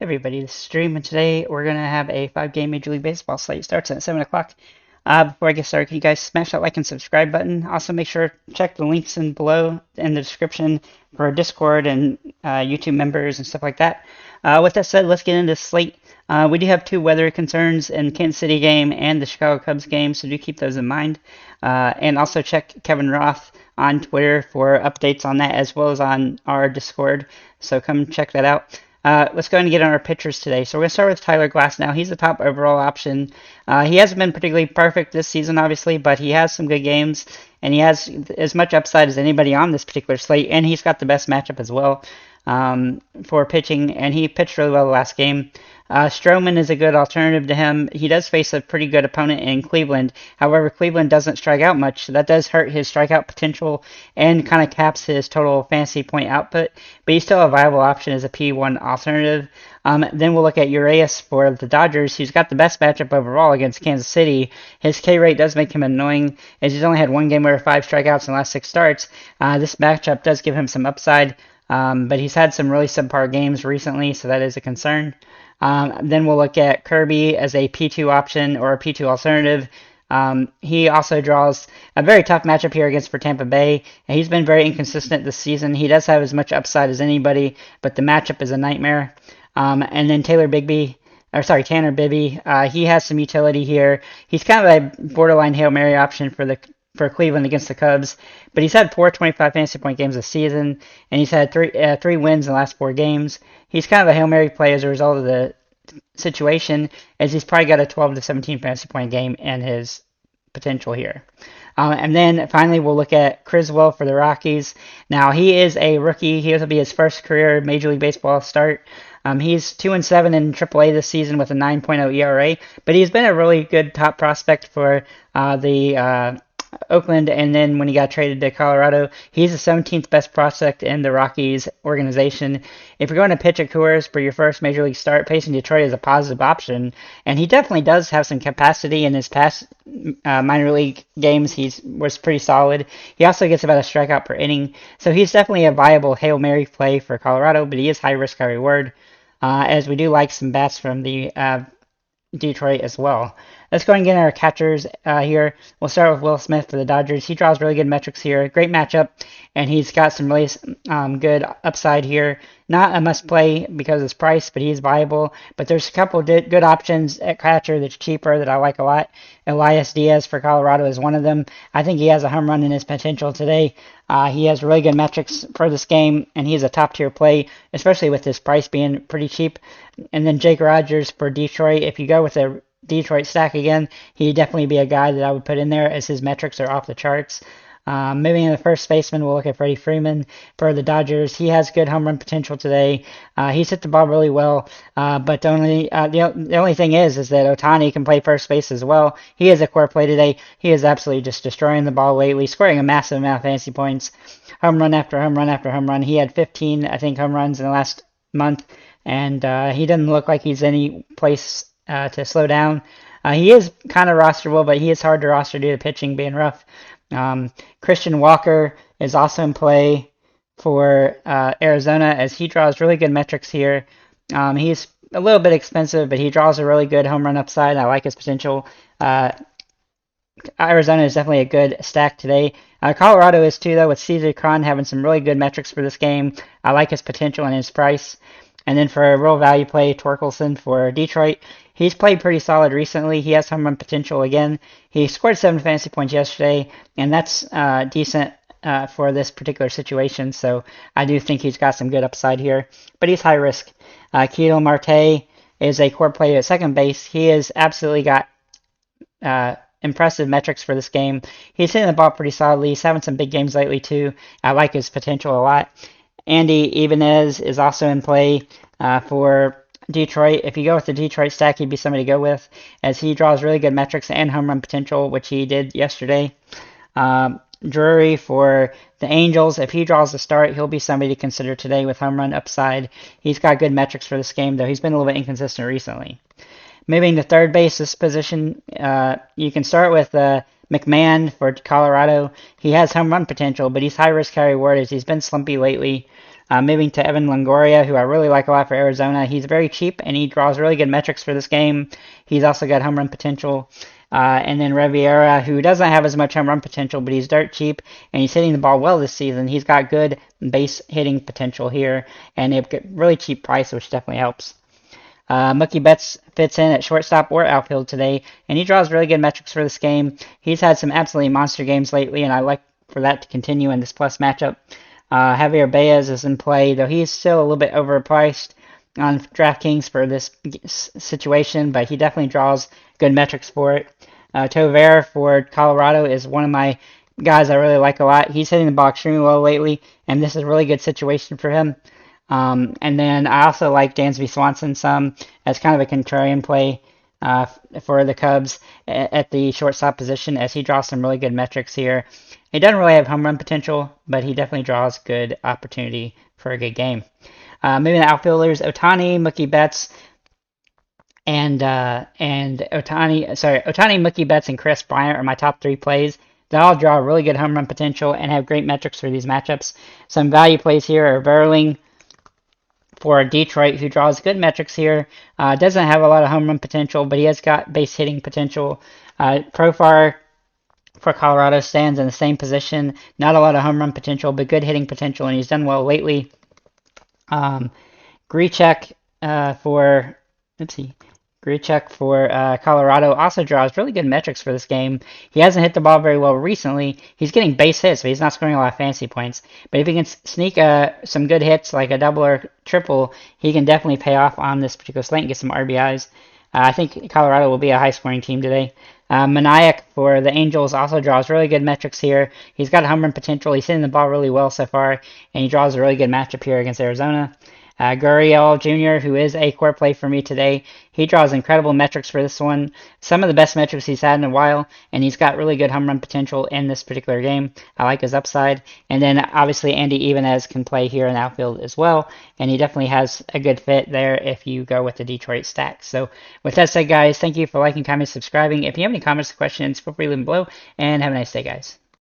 Everybody, this is Dream, and today we're going to have a 5-game Major League Baseball slate. Starts at 7 o'clock. Before I get started, can you guys smash that like and subscribe button? Also, make sure to check the links below in the description for Discord and YouTube members and stuff like that. With that said, let's get into the slate. We do have two weather concerns in Kansas City game and the Chicago Cubs game, so do keep those in mind. And also check Kevin Roth on Twitter for updates on that, as well as on our Discord, so come check that out. Let's go ahead and get on our pitchers today. So we're going to start with Tyler Glasnow. He's the top overall option. He hasn't been particularly perfect this season, obviously, but he has some good games, and he has as much upside as anybody on this particular slate, and he's got the best matchup as well for pitching, and he pitched really well the last game. Stroman is a good alternative to him. He does face a pretty good opponent in Cleveland. However, Cleveland doesn't strike out much, so that does hurt his strikeout potential and kind of caps his total fantasy point output. But he's still a viable option as a P1 alternative. Then we'll look at Urias for the Dodgers. He's got the best matchup overall against Kansas City. His K rate does make him annoying, as he's only had one game where 5 strikeouts in the last 6 starts. This matchup does give him some upside, but he's had some really subpar games recently, so that is a concern. Then we'll look at Kirby as a P2 option or a P2 alternative. He also draws a very tough matchup here for Tampa Bay, and he's been very inconsistent this season. He does have as much upside as anybody, but the matchup is a nightmare. And then Tanner Bibee, he has some utility here. He's kind of a borderline Hail Mary option for Cleveland against the Cubs, but he's had 425 fantasy point games this season, and he's had three wins in the last 4 games. He's kind of a Hail Mary play as a result of the situation, as he's probably got a 12 to 17 fantasy point game in his potential here. And then finally, we'll look at Criswell for the Rockies. Now, he is a rookie. He will be his first career Major League Baseball start. He's 2-7 in AAA this season with a 9.0 ERA, but he's been a really good top prospect for the Oakland, and then when he got traded to Colorado, he's the 17th best prospect in the Rockies organization. If you're going to pitch at Coors for your first Major League start, facing Detroit is a positive option, and he definitely does have some capacity in his past minor league games. He was pretty solid. He also gets about a strikeout per inning, so he's definitely a viable Hail Mary play for Colorado, but he is high risk, high reward, as we do like some bats from the Detroit as well. Let's go and get our catchers here. We'll start with Will Smith for the Dodgers. He draws really good metrics here. Great matchup, and he's got some really good upside here. Not a must-play because of his price, but he's viable. But there's a couple of good options at catcher that's cheaper that I like a lot. Elias Diaz for Colorado is one of them. I think he has a home run in his potential today. He has really good metrics for this game, and he's a top-tier play, especially with his price being pretty cheap. And then Jake Rogers for Detroit. If you go with a Detroit stack again, he'd definitely be a guy that I would put in there, as his metrics are off the charts. Moving in the first baseman, we'll look at Freddie Freeman for the Dodgers. He has good home run potential today. He's hit the ball really well, but the only thing is that Ohtani can play first base as well. He is a core play today. He is absolutely just destroying the ball lately, scoring a massive amount of fantasy points, home run after home run after home run. He had 15, I think, home runs in the last month, and he doesn't look like he's any place to slow down. He is kind of rosterable, but he is hard to roster due to pitching being rough. Christian Walker is also in play for Arizona, as he draws really good metrics here. He's a little bit expensive, but he draws a really good home run upside. I like his potential. Arizona is definitely a good stack today. Colorado is too, though, with Cesar Cron having some really good metrics for this game. I like his potential and his price. And then for a real value play, Torkelson for Detroit. He's played pretty solid recently. He has home run potential again. He scored 7 fantasy points yesterday, and that's decent for this particular situation. So I do think he's got some good upside here, but he's high risk. Ketel Marte is a core player at second base. He has absolutely got impressive metrics for this game. He's hitting the ball pretty solidly. He's having some big games lately too. I like his potential a lot. Andy Ibanez is also in play for Detroit. If you go with the Detroit stack, he'd be somebody to go with, as he draws really good metrics and home run potential, which he did yesterday. Drury for the Angels. If he draws the start, he'll be somebody to consider today with home run upside. He's got good metrics for this game, though he's been a little bit inconsistent recently. Moving to third base, this position, you can start with McMahon for Colorado. He has home run potential, but he's high risk, high reward, as he's been slumpy lately. Moving to Evan Longoria, who I really like a lot for Arizona. He's very cheap, and he draws really good metrics for this game. He's also got home run potential. And then Riviera, who doesn't have as much home run potential, but he's dirt cheap, and he's hitting the ball well this season. He's got good base hitting potential here, and a really cheap price, which definitely helps. Mookie Betts fits in at shortstop or outfield today, and he draws really good metrics for this game. He's had some absolutely monster games lately, and I like for that to continue in this plus matchup. Javier Baez is in play, though he's still a little bit overpriced on DraftKings for this situation, but he definitely draws good metrics for it. Tovera for Colorado is one of my guys I really like a lot. He's hitting the ball extremely well lately, and this is a really good situation for him. And then I also like Dansby Swanson some as kind of a contrarian play for the Cubs at the shortstop position, as he draws some really good metrics here. He doesn't really have home run potential, but he definitely draws good opportunity for a good game. Maybe the outfielders, Ohtani, Mookie Betts, and Ohtani, Mookie Betts, and Chris Bryant are my top 3 plays. They all draw really good home run potential and have great metrics for these matchups. Some value plays here are Verling for Detroit, who draws good metrics here. Doesn't have a lot of home run potential, but he has got base hitting potential. Profar for Colorado stands in the same position. Not a lot of home run potential, but good hitting potential, and he's done well lately. Grichuk for Colorado also draws really good metrics for this game. He hasn't hit the ball very well recently. He's getting base hits, but he's not scoring a lot of fantasy points. But if he can sneak some good hits, like a double or triple, he can definitely pay off on this particular slate and get some RBIs. I think Colorado will be a high-scoring team today. Maniac for the Angels also draws really good metrics here. He's got home run potential. He's hitting the ball really well so far, and he draws a really good matchup here against Arizona. Gurriel Jr., who is a core play for me today, he draws incredible metrics for this one. Some of the best metrics he's had in a while, and he's got really good home run potential in this particular game. I like his upside. And then, obviously, Andy Ibanez can play here in outfield as well, and he definitely has a good fit there if you go with the Detroit stack. So, with that said, guys, thank you for liking, commenting, subscribing. If you have any comments or questions, feel free to leave them below, and have a nice day, guys.